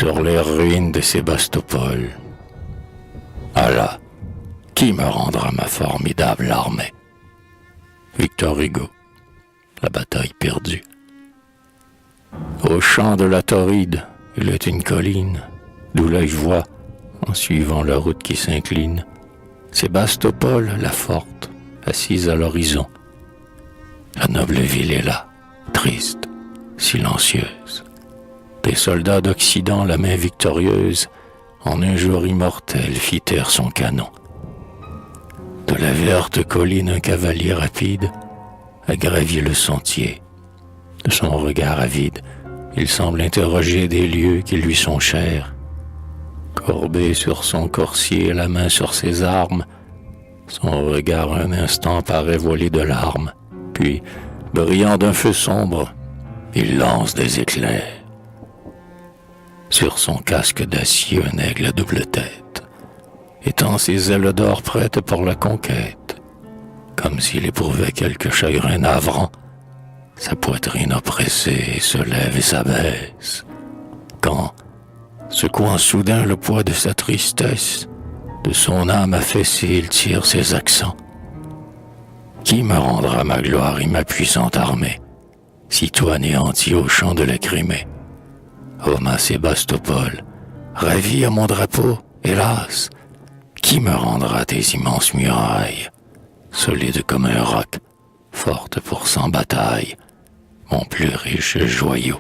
sur les ruines de Sébastopol. Allah, qui me rendra ma formidable armée? Victor Hugo, la bataille perdue. Au champ de la Tauride, il est une colline, d'où l'œil voit, en suivant la route qui s'incline, Sébastopol, la forte, assise à l'horizon. La noble ville est là, triste, silencieuse. Des soldats d'Occident, la main victorieuse, en un jour immortel fit taire son canon. De la verte colline, un cavalier rapide a gravi le sentier. De son regard avide, il semble interroger des lieux qui lui sont chers. Courbé sur son corsier, la main sur ses armes, son regard un instant paraît voilé de larmes, puis, brillant d'un feu sombre, il lance des éclairs. Sur son casque d'acier, un aigle à double tête étend ses ailes d'or prêtes pour la conquête. Comme s'il éprouvait quelque chagrin navrant, sa poitrine oppressée se lève et s'abaisse. Quand, secouant soudain le poids de sa tristesse, de son âme affaissée, il tire ses accents. Qui me rendra ma gloire et ma puissante armée, si toi anéanti au champ de la Crimée? Ô ma Sébastopol, ravi à mon drapeau, hélas, qui me rendra tes immenses murailles, solides comme un roc, fortes pour 100 batailles, mon plus riche joyau?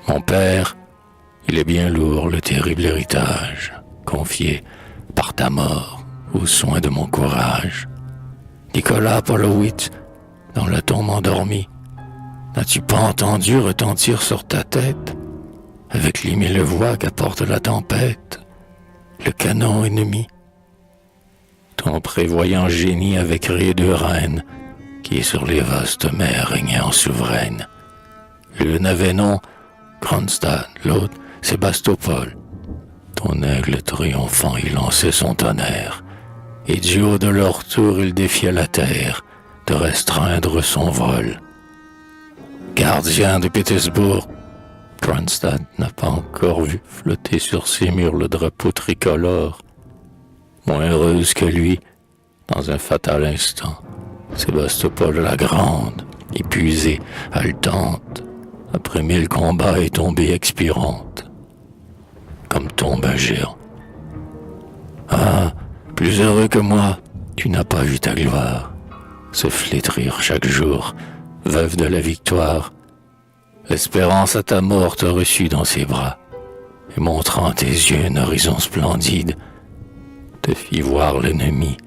Mon père, il est bien lourd le terrible héritage, confié par ta mort aux soins de mon courage. Nicolas Apolloïte, dans la tombe endormie, n'as-tu pas entendu retentir sur ta tête, avec les 1000 voix qu'apporte la tempête, le canon ennemi? Ton prévoyant génie avait créé 2 reines, qui sur les vastes mers régnaient en souveraine. L'une avait nom Kronstadt, l'autre Sébastopol. Ton aigle triomphant y lançait son tonnerre, et du haut de leur tour il défiait la terre de restreindre son vol. Gardien de Pétersbourg, Kronstadt n'a pas encore vu flotter sur ses murs le drapeau tricolore. Moins heureuse que lui, dans un fatal instant, Sébastopol la grande, épuisée, haletante, après 1000 combats est tombée expirante, comme tombe un géant. Ah, plus heureux que moi, tu n'as pas vu ta gloire se flétrir chaque jour, veuve de la victoire. L'espérance à ta mort t'a reçu dans ses bras, et montrant tes yeux un horizon splendide, te fit voir l'ennemi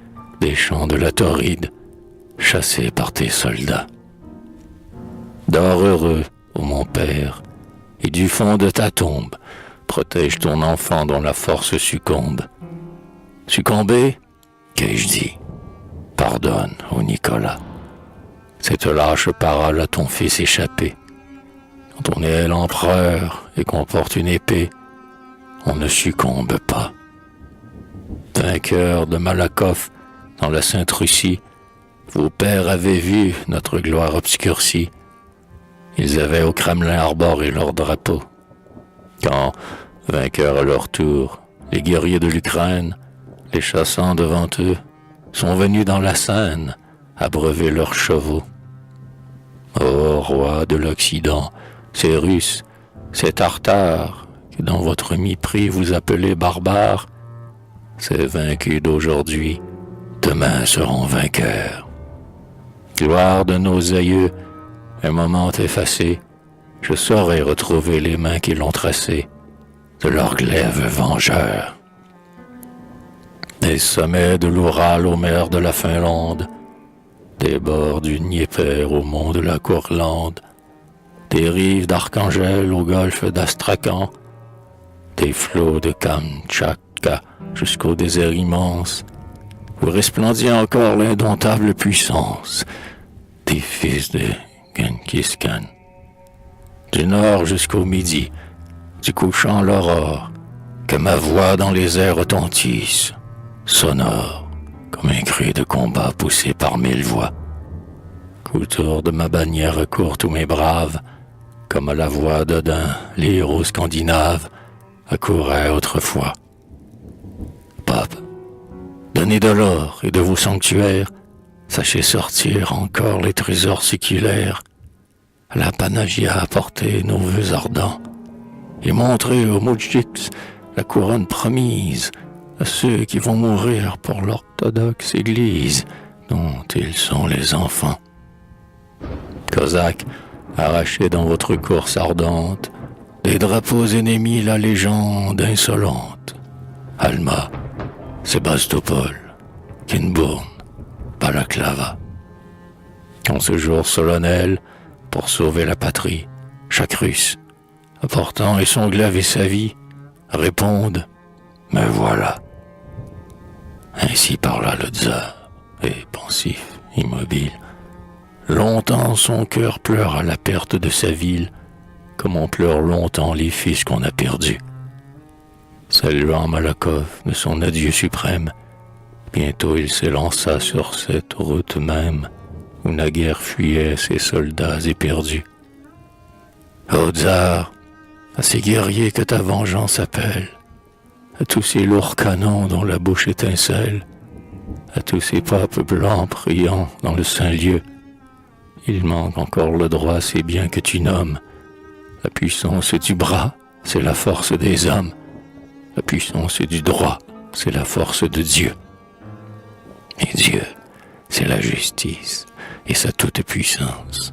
des champs de la Tauride, chassé par tes soldats. Dors heureux, ô mon père, et du fond de ta tombe, protège ton enfant dont la force succombe. Succomber, qu'ai-je dit? Pardonne, ô Nicolas. Cette lâche parole à ton fils échappé. Quand on est l'empereur et qu'on porte une épée, on ne succombe pas. Vainqueur de Malakoff dans la Sainte-Russie, vos pères avaient vu notre gloire obscurcie. Ils avaient au Kremlin arboré leur drapeau. Quand, vainqueurs à leur tour, les guerriers de l'Ukraine, les chassant devant eux, sont venus dans la Seine abreuver leurs chevaux. Ô roi de l'Occident, ces Russes, ces Tartares, que dans votre mépris vous appelez barbares, ces vaincus d'aujourd'hui, demain seront vainqueurs. Gloire de nos aïeux, un moment effacé, je saurai retrouver les mains qui l'ont tracé de leur glaive vengeur. Des sommets de l'Oural aux mers de la Finlande, des bords du Dniepr au mont de la Courlande, des rives d'Archangel au golfe d'Astrakhan, des flots de Kamtchatka jusqu'au désert immense, où resplendit encore l'indomptable puissance des fils de Genghis Khan. Du nord jusqu'au midi, du couchant l'aurore, que ma voix dans les airs retentisse, sonore comme un cri de combat poussé par 1000 voix. Qu'autour de ma bannière courent tous mes braves, comme à la voix d'Odin, les héros scandinaves accouraient autrefois. Pape, donnez de l'or et de vos sanctuaires, sachez sortir encore les trésors séculaires, à la Panagia apporter nos vœux ardents, et montrer aux Moudjiks la couronne promise à ceux qui vont mourir pour l'orthodoxe Église dont ils sont les enfants. Cosaques, arrachez dans votre course ardente des drapeaux ennemis la légende insolente. Alma, Sébastopol, Kinbourne, Balaclava. En ce jour solennel, pour sauver la patrie, chaque Russe, apportant et son glaive et sa vie, répondent « Me voilà ». Ainsi parla le tsar, et pensif, immobile. Longtemps son cœur pleure à la perte de sa ville, comme on pleure longtemps les fils qu'on a perdus. Saluant Malakoff de son adieu suprême, bientôt il s'élança sur cette route même où naguère fuyaient ses soldats éperdus. Ô tsar, à ces guerriers que ta vengeance appelle, à tous ces lourds canons dont la bouche étincelle, à tous ces papes blancs priant dans le saint lieu, il manque encore le droit, c'est bien que tu nommes. La puissance du bras, c'est la force des hommes. La puissance du droit, c'est la force de Dieu. Et Dieu, c'est la justice et sa toute-puissance.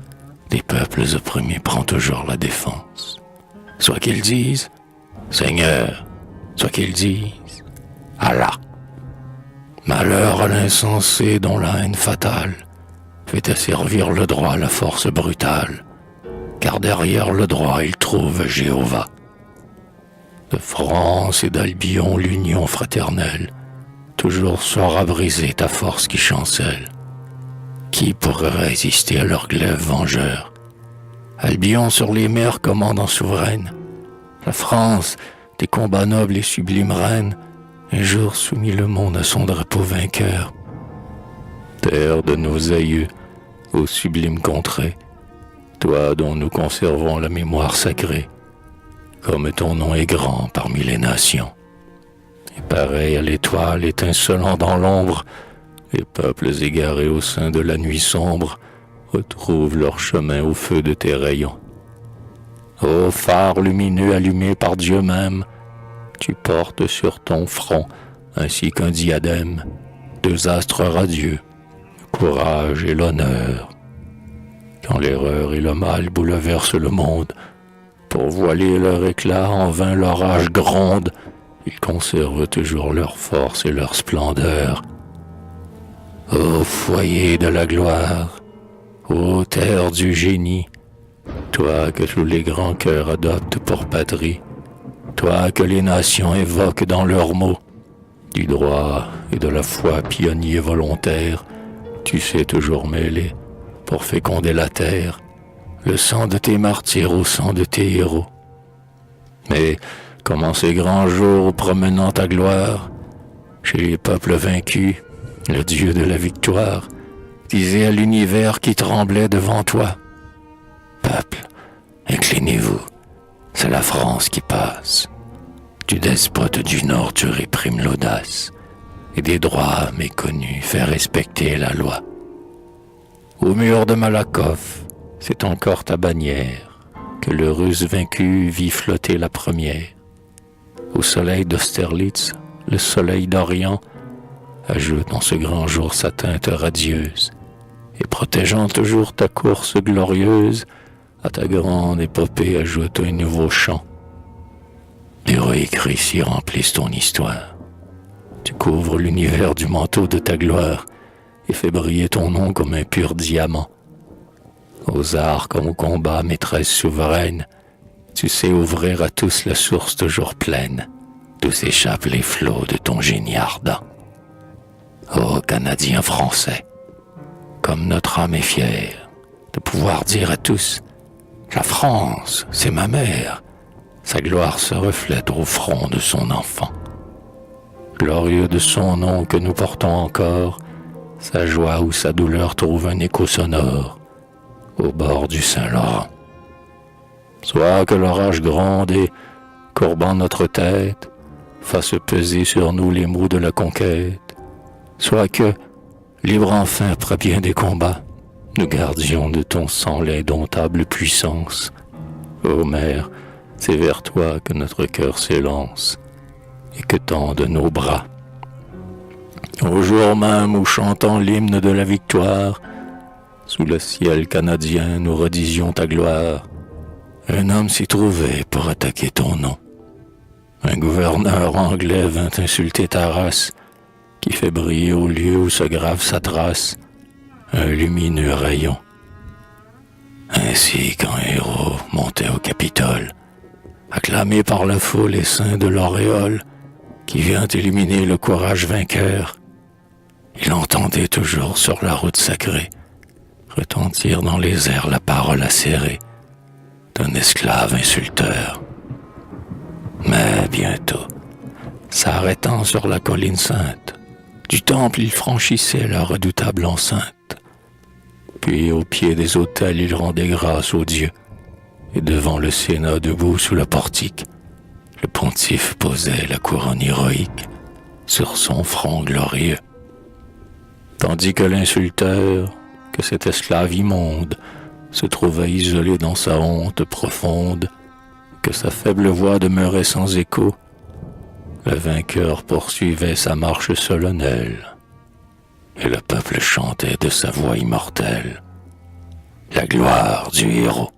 Des peuples opprimés prend toujours la défense. Soit qu'ils disent Seigneur, soit qu'ils disent Allah. Malheur à l'insensé dont la haine fatale fait asservir le droit à la force brutale, car derrière le droit il trouve Jéhovah. De France et d'Albion l'union fraternelle toujours saura briser ta force qui chancelle. Qui pourrait résister à leur glaive vengeur? Albion sur les mers commandant souveraine, la France, des combats nobles et sublimes reines, un jour soumit le monde à son drapeau vainqueur. Terre de nos aïeux, ô sublime contrée, toi dont nous conservons la mémoire sacrée, comme ton nom est grand parmi les nations. Et pareil à l'étoile étincelant dans l'ombre, les peuples égarés au sein de la nuit sombre retrouvent leur chemin au feu de tes rayons. Ô phare lumineux allumé par Dieu même, tu portes sur ton front, ainsi qu'un diadème, deux astres radieux, le courage et l'honneur. Quand l'erreur et le mal bouleversent le monde, pour voiler leur éclat, en vain l'orage gronde, ils conservent toujours leur force et leur splendeur. Ô foyer de la gloire, ô terre du génie, toi que tous les grands cœurs adoptent pour patrie, toi que les nations évoquent dans leurs mots, du droit et de la foi pionnier volontaire, tu sais toujours mêler, pour féconder la terre, le sang de tes martyrs au sang de tes héros. Mais, comme en ces grands jours promenant ta gloire, chez les peuples vaincus, le Dieu de la victoire disait à l'univers qui tremblait devant toi, « Peuple, inclinez-vous, c'est la France qui passe. Du despote du Nord tu réprimes l'audace, et des droits méconnus fais respecter la loi. Au mur de Malakoff, c'est encore ta bannière que le Russe vaincu vit flotter la première. Au soleil d'Austerlitz, le soleil d'Orient ajoute en ce grand jour sa teinte radieuse, et protégeant toujours ta course glorieuse, à ta grande épopée ajoute un nouveau chant. D'héroïques récits remplissent ton histoire. Tu couvres l'univers du manteau de ta gloire et fais briller ton nom comme un pur diamant. Aux arts comme au combat, maîtresse souveraine, tu sais ouvrir à tous la source toujours pleine, d'où s'échappent les flots de ton génie ardent. Ô Canadiens français, comme notre âme est fière de pouvoir dire à tous, la France, c'est ma mère, sa gloire se reflète au front de son enfant. Glorieux de son nom que nous portons encore, sa joie ou sa douleur trouve un écho sonore au bord du Saint-Laurent. soit que l'orage gronde et, courbant notre tête, fasse peser sur nous les maux de la conquête, soit que, libres enfin après bien des combats, nous gardions de ton sang l'indomptable puissance. Ô mère, c'est vers toi que notre cœur s'élance, et que tendent nos bras. Au jour même où, chantant l'hymne de la victoire, sous le ciel canadien nous redisions ta gloire, un homme s'y trouvait pour attaquer ton nom. Un gouverneur anglais vint insulter ta race, qui fait briller au lieu où se grave sa trace un lumineux rayon. Ainsi qu'un héros montait au Capitole, acclamé par la foule et saint de l'auréole, qui vient illuminer le courage vainqueur, il entendait toujours sur la route sacrée retentir dans les airs la parole acérée d'un esclave insulteur. Mais bientôt, s'arrêtant sur la colline sainte, du temple il franchissait la redoutable enceinte. Puis au pied des autels il rendait grâce aux dieux, et devant le Sénat debout sous le portique, le pontife posait la couronne héroïque sur son front glorieux. Tandis que l'insulteur, que cet esclave immonde, se trouvait isolé dans sa honte profonde, que sa faible voix demeurait sans écho, le vainqueur poursuivait sa marche solennelle, et le peuple chantait de sa voix immortelle la gloire du héros.